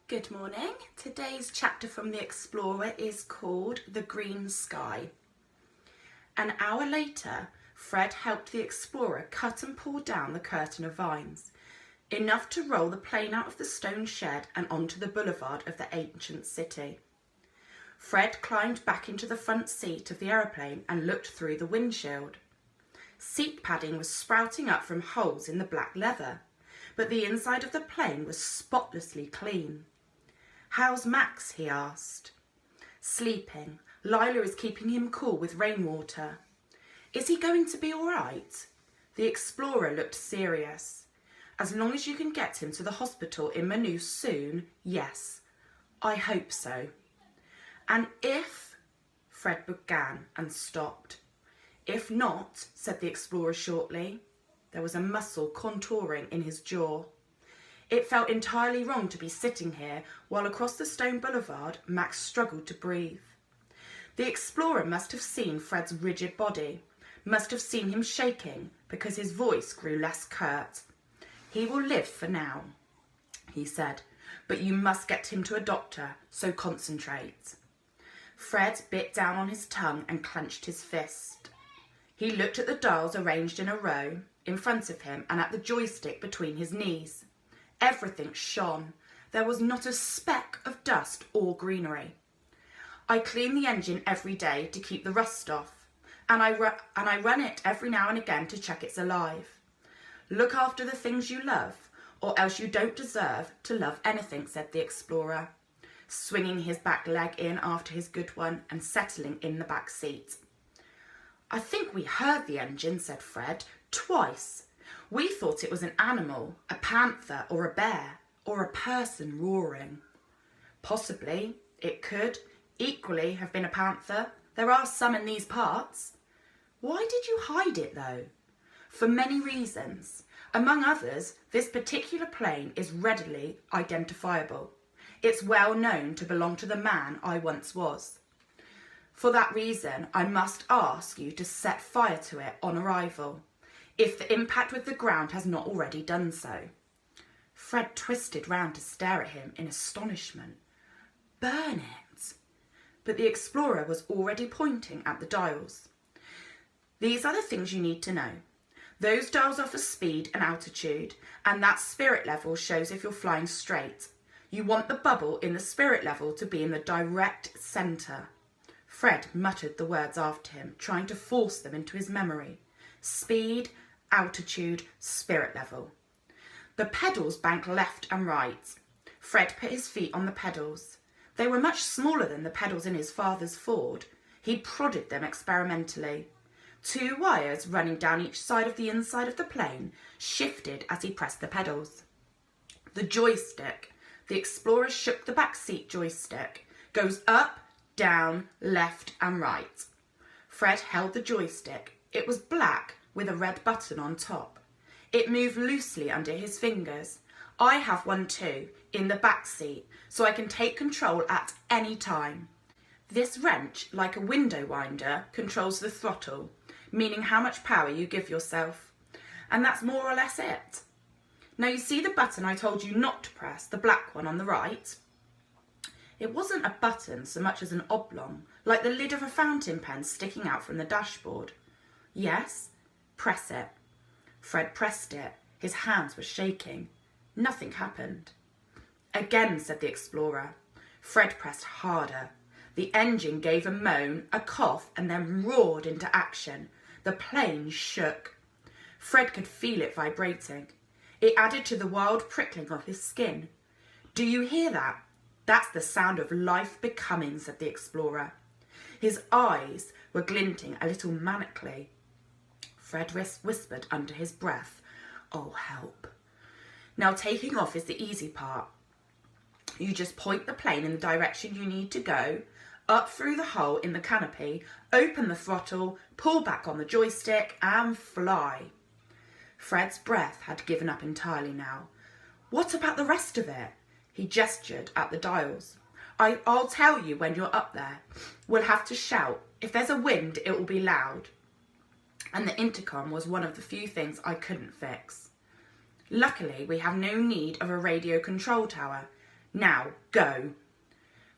Good morning. Today's chapter from The Explorer is called The Green Sky. An hour later, Fred helped the Explorer cut and pull down the curtain of vines, enough to roll the plane out of the stone shed and onto the boulevard of the ancient city. Fred climbed back into the front seat of the aeroplane and looked through the windshield. Seat padding was sprouting up from holes in the black leather, but the inside of the plane was spotlessly clean. "How's Max?" he asked. "Sleeping. Lila is keeping him cool with rainwater." "Is he going to be all right?" The Explorer looked serious. "As long as you can get him to the hospital in Maynooth soon, yes. I hope so." "And if—" Fred began and stopped. "If not," said the Explorer shortly. There was a muscle contouring in his jaw. It felt entirely wrong to be sitting here while across the stone boulevard Max struggled to breathe. The Explorer must have seen Fred's rigid body, must have seen him shaking because his voice grew less curt. "He will live for now," he said, "but you must get him to a doctor, so concentrate." Fred bit down on his tongue and clenched his fist. He looked at the dials arranged in a row in front of him and at the joystick between his knees. Everything shone. There was not a speck of dust or greenery. "I clean the engine every day to keep the rust off, and I run it every now and again to check it's alive. Look after the things you love, or else you don't deserve to love anything," said the Explorer, swinging his back leg in after his good one and settling in the back seat. "I think we heard the engine," said Fred, "twice. We thought it was an animal, a panther or a bear, or a person roaring." "Possibly. It could equally have been a panther. There are some in these parts." "Why did you hide it, though?" "For many reasons. Among others, this particular plane is readily identifiable. It's well known to belong to the man I once was. For that reason, I must ask you to set fire to it on arrival, if the impact with the ground has not already done so." Fred twisted round to stare at him in astonishment. "Burn it?" But the Explorer was already pointing at the dials. "These are the things you need to know. Those dials are for speed and altitude, and that spirit level shows if you're flying straight. You want the bubble in the spirit level to be in the direct centre." Fred muttered the words after him, trying to force them into his memory. Speed, altitude, spirit level. The pedals banked left and right. Fred put his feet on the pedals. They were much smaller than the pedals in his father's Ford. He prodded them experimentally. 2 wires running down each side of the inside of the plane shifted as he pressed the pedals. The joystick. The Explorer shook the back seat joystick. Goes up, down, left and right. Fred held the joystick. It was black with a red button on top. It moved loosely under his fingers. I have one too, in the back seat, so I can take control at any time. This wrench, like a window winder, controls the throttle, meaning how much power you give yourself. And that's more or less it. Now you see the button I told you not to press, the black one on the right? It wasn't a button so much as an oblong, like the lid of a fountain pen sticking out from the dashboard. "Yes?" "Press it." Fred pressed it. His hands were shaking. Nothing happened. "Again," said the Explorer. Fred pressed harder. The engine gave a moan, a cough, and then roared into action. The plane shook. Fred could feel it vibrating. It added to the wild prickling of his skin. "Do you hear that? That's the sound of life becoming," said the Explorer. His eyes were glinting a little manically. Fred whispered under his breath, "Oh, help." "Now taking off is the easy part. You just point the plane in the direction you need to go, up through the hole in the canopy, open the throttle, pull back on the joystick and fly." Fred's breath had given up entirely now. "What about the rest of it?" He gestured at the dials. I'll tell you when you're up there. We'll have to shout. If there's a wind, it will be loud." And the intercom was one of the few things I couldn't fix. "Luckily, we have no need of a radio control tower. Now, go.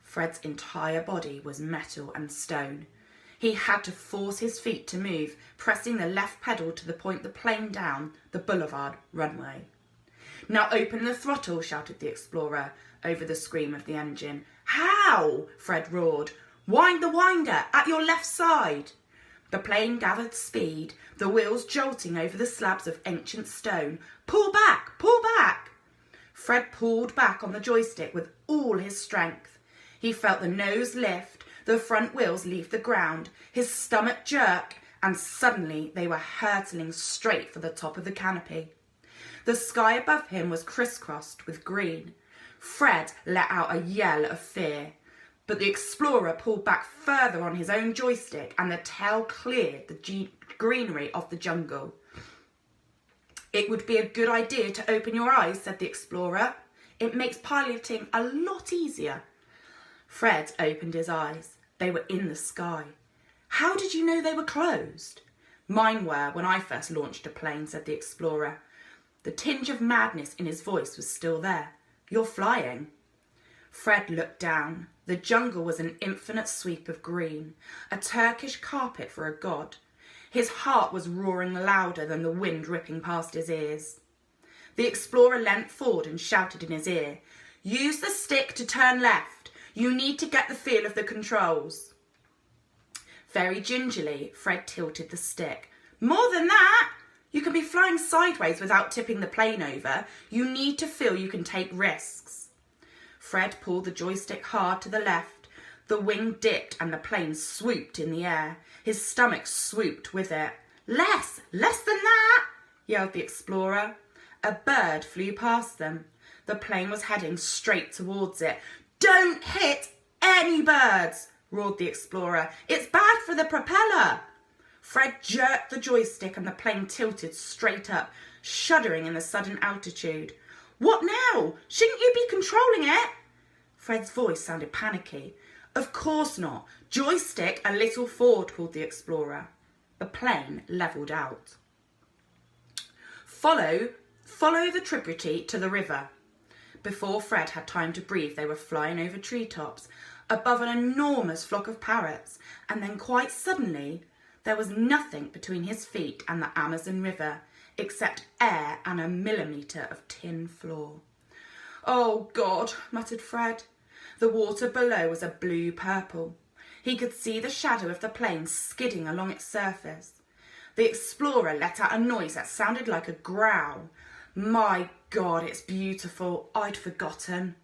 Fred's entire body was metal and stone. He had to force his feet to move, pressing the left pedal to point the plane down the boulevard runway. Now open the throttle, shouted the explorer over the scream of the engine. How? Fred roared. Wind the winder at your left side. The plane gathered speed, the wheels jolting over the slabs of ancient stone. Pull back, pull back. Fred pulled back on the joystick with all his strength. He felt the nose lift, the front wheels leave the ground, his stomach jerk, and suddenly they were hurtling straight for the top of the canopy. The sky above him was crisscrossed with green. Fred let out a yell of fear, but the explorer pulled back further on his own joystick and the tail cleared the greenery of the jungle. It would be a good idea to open your eyes, said the explorer. It makes piloting a lot easier. Fred opened his eyes. They were in the sky. How did you know they were closed? Mine were when I first launched a plane, said the explorer. The tinge of madness in his voice was still there. You're flying. Fred looked down. The jungle was an infinite sweep of green, a Turkish carpet for a god. His heart was roaring louder than the wind ripping past his ears. The explorer leant forward and shouted in his ear, Use the stick to turn left. You need to get the feel of the controls. Very gingerly, Fred tilted the stick. More than that! You can be flying sideways without tipping the plane over. You need to feel you can take risks. Fred pulled the joystick hard to the left. The wing dipped and the plane swooped in the air. His stomach swooped with it. Less than that, yelled the explorer. A bird flew past them. The plane was heading straight towards it. Don't hit any birds, roared the explorer. It's bad for the propeller. Fred jerked the joystick and the plane tilted straight up, shuddering in the sudden altitude. What now? Shouldn't you be controlling it? Fred's voice sounded panicky. Of course not. Joystick a little forward, called the explorer. The plane levelled out. Follow the tributary to the river. Before Fred had time to breathe, they were flying over treetops, above an enormous flock of parrots, and then quite suddenly there was nothing between his feet and the Amazon River, except air and a millimetre of tin floor. Oh, God, muttered Fred. The water below was a blue-purple. He could see the shadow of the plane skidding along its surface. The explorer let out a noise that sounded like a growl. My God, it's beautiful. I'd forgotten.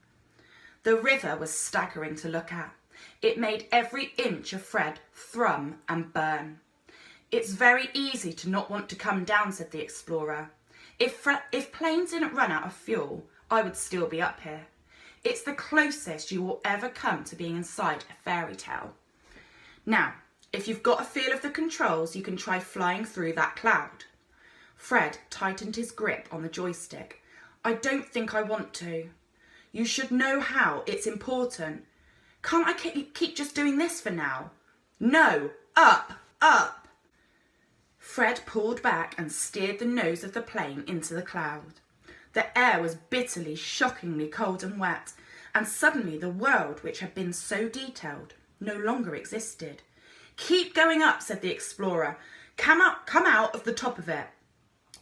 The river was staggering to look at. It made every inch of Fred thrum and burn. It's very easy to not want to come down, said the explorer. If planes didn't run out of fuel, I would still be up here. It's the closest you will ever come to being inside a fairy tale. Now, if you've got a feel of the controls, you can try flying through that cloud. Fred tightened his grip on the joystick. I don't think I want to. You should know how. It's important. Can't I keep just doing this for now? No. Up. Fred pulled back and steered the nose of the plane into the cloud. The air was bitterly, shockingly cold and wet, and suddenly the world, which had been so detailed, no longer existed. Keep going up, said the explorer. Come out of the top of it.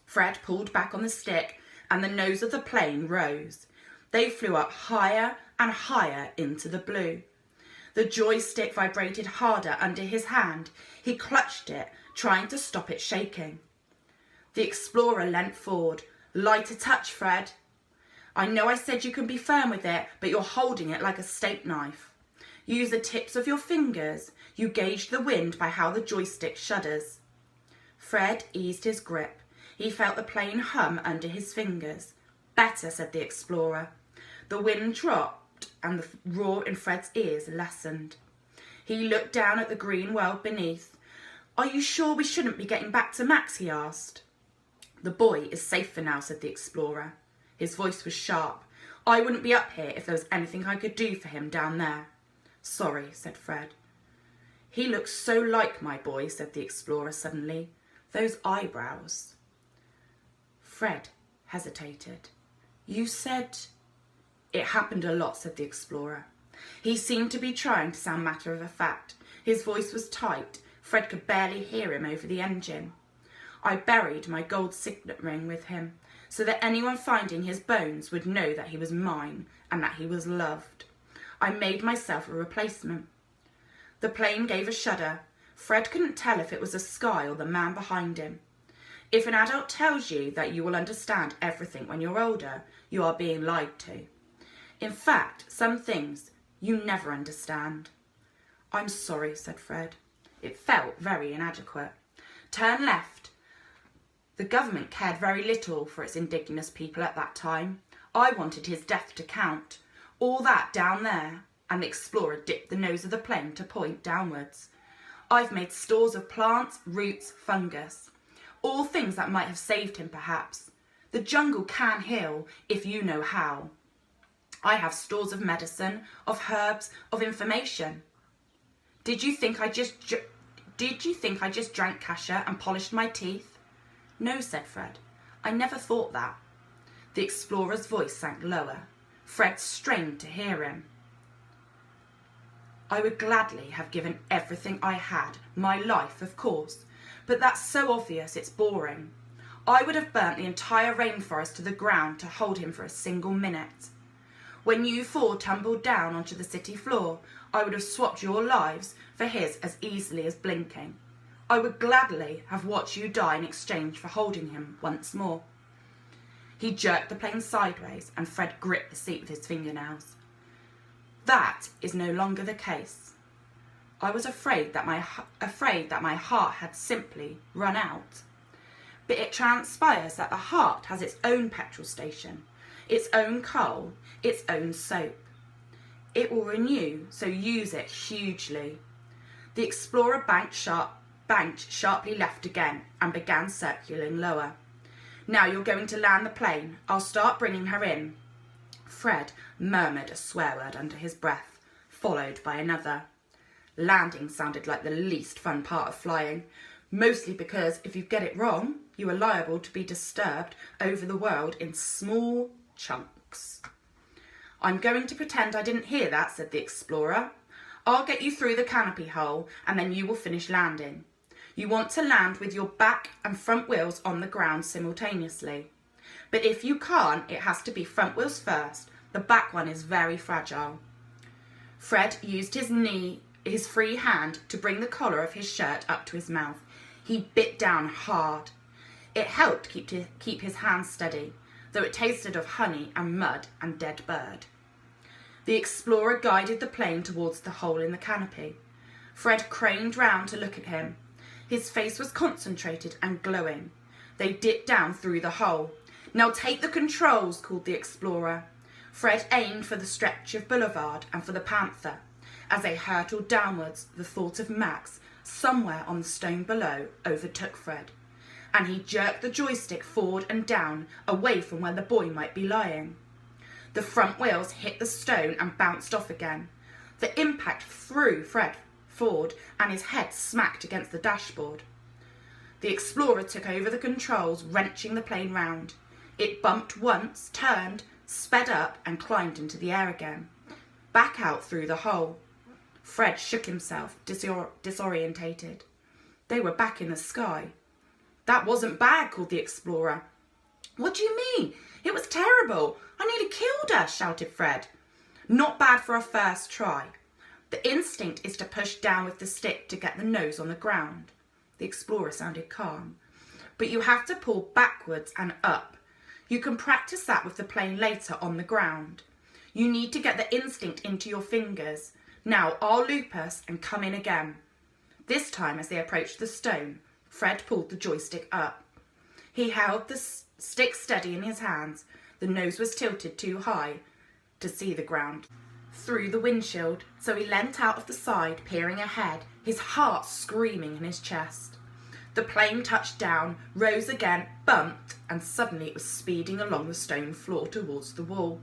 Fred pulled back on the stick, and the nose of the plane rose. They flew up higher and higher into the blue. The joystick vibrated harder under his hand. He clutched it, trying to stop it shaking. The explorer leant forward. Lighter touch, Fred. I know I said you can be firm with it, but you're holding it like a steak knife. Use the tips of your fingers. You gauge the wind by how the joystick shudders. Fred eased his grip. He felt the plane hum under his fingers. Better, said the explorer. The wind dropped and the roar in Fred's ears lessened. He looked down at the green world beneath. Are you sure we shouldn't be getting back to Max? He asked. The boy is safe for now, said the explorer. His voice was sharp. I wouldn't be up here if there was anything I could do for him down there. Sorry, said Fred. He looks so like my boy, said the explorer suddenly. Those eyebrows. Fred hesitated. You said It happened a lot, said the explorer. He seemed to be trying to sound matter-of-fact. His voice was tight. Fred could barely hear him over the engine. I buried my gold signet ring with him, so that anyone finding his bones would know that he was mine and that he was loved. I made myself a replacement. The plane gave a shudder. Fred couldn't tell if it was the sky or the man behind him. If an adult tells you that you will understand everything when you're older, you are being lied to. In fact, some things you never understand. I'm sorry, said Fred. It felt very inadequate. Turn left. The government cared very little for its indigenous people at that time. I wanted his death to count. All that down there, and the explorer dipped the nose of the plane to point downwards. I've made stores of plants, roots, fungus. All things that might have saved him, perhaps. The jungle can heal if you know how. I have stores of medicine, of herbs, of information. Did you think I just drank kasha and polished my teeth? No, said Fred. I never thought that. The explorer's voice sank lower. Fred strained to hear him. I would gladly have given everything I had, my life, of course, but that's so obvious it's boring. I would have burnt the entire rainforest to the ground to hold him for a single minute. When you four tumbled down onto the city floor, I would have swapped your lives for his as easily as blinking. I would gladly have watched you die in exchange for holding him once more. He jerked the plane sideways and Fred gripped the seat with his fingernails. That is no longer the case. I was afraid that my heart had simply run out. But it transpires that the heart has its own petrol station, its own coal, its own soap. It will renew, so use it hugely. The explorer banked sharply left again and began circling lower. Now you're going to land the plane. I'll start bringing her in. Fred murmured a swear word under his breath, followed by another. Landing sounded like the least fun part of flying, mostly because if you get it wrong, you are liable to be disturbed over the world in small chunks. I'm going to pretend I didn't hear that, said the explorer. I'll get you through the canopy hole and then you will finish landing. You want to land with your back and front wheels on the ground simultaneously. But if you can't, it has to be front wheels first. The back one is very fragile. Fred used his free hand to bring the collar of his shirt up to his mouth. He bit down hard. It helped keep his hands steady, though it tasted of honey and mud and dead bird. The explorer guided the plane towards the hole in the canopy. Fred craned round to look at him. His face was concentrated and glowing. They dipped down through the hole. Now take the controls, called the explorer. Fred aimed for the stretch of boulevard and for the panther. As they hurtled downwards, the thought of Max, somewhere on the stone below, overtook Fred, and he jerked the joystick forward and down, away from where the boy might be lying. The front wheels hit the stone and bounced off again. The impact threw Fred forward, and his head smacked against the dashboard. The explorer took over the controls, wrenching the plane round. It bumped once, turned, sped up, and climbed into the air again, back out through the hole. Fred shook himself, disorientated. They were back in the sky. That wasn't bad, called the explorer. What do you mean? It was terrible. I nearly killed her, shouted Fred. Not bad for a first try. The instinct is to push down with the stick to get the nose on the ground. The explorer sounded calm. But you have to pull backwards and up. You can practice that with the plane later on the ground. You need to get the instinct into your fingers. Now I'll loop us and come in again. This time, as they approached the stone, Fred pulled the joystick up. He held the stick steady in his hands. The nose was tilted too high to see the ground through the windshield, so he leant out of the side, peering ahead, his heart screaming in his chest. The plane touched down, rose again, bumped, and suddenly it was speeding along the stone floor towards the wall.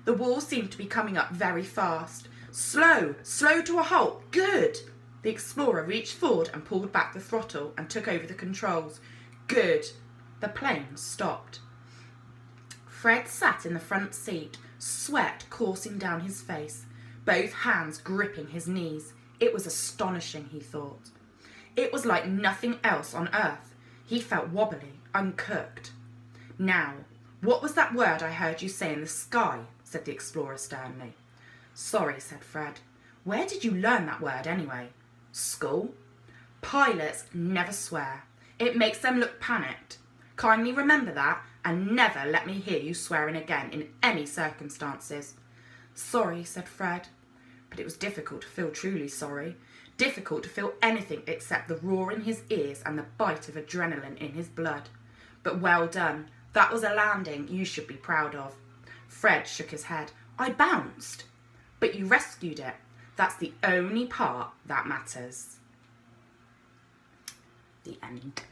The wall seemed to be coming up very fast. Slow to a halt, good! The explorer reached forward and pulled back the throttle and took over the controls. Good! The plane stopped. Fred sat in the front seat, sweat coursing down his face, both hands gripping his knees. It was astonishing, he thought. It was like nothing else on earth. He felt wobbly, uncooked. Now, what was that word I heard you say in the sky? Said the explorer sternly. Sorry, said Fred. Where did you learn that word anyway? School? Pilots never swear. It makes them look panicked. Kindly remember that and never let me hear you swearing again in any circumstances. Sorry, said Fred. But it was difficult to feel truly sorry. Difficult to feel anything except the roar in his ears and the bite of adrenaline in his blood. But well done. That was a landing you should be proud of. Fred shook his head. I bounced. But you rescued it. That's the only part that matters. The end.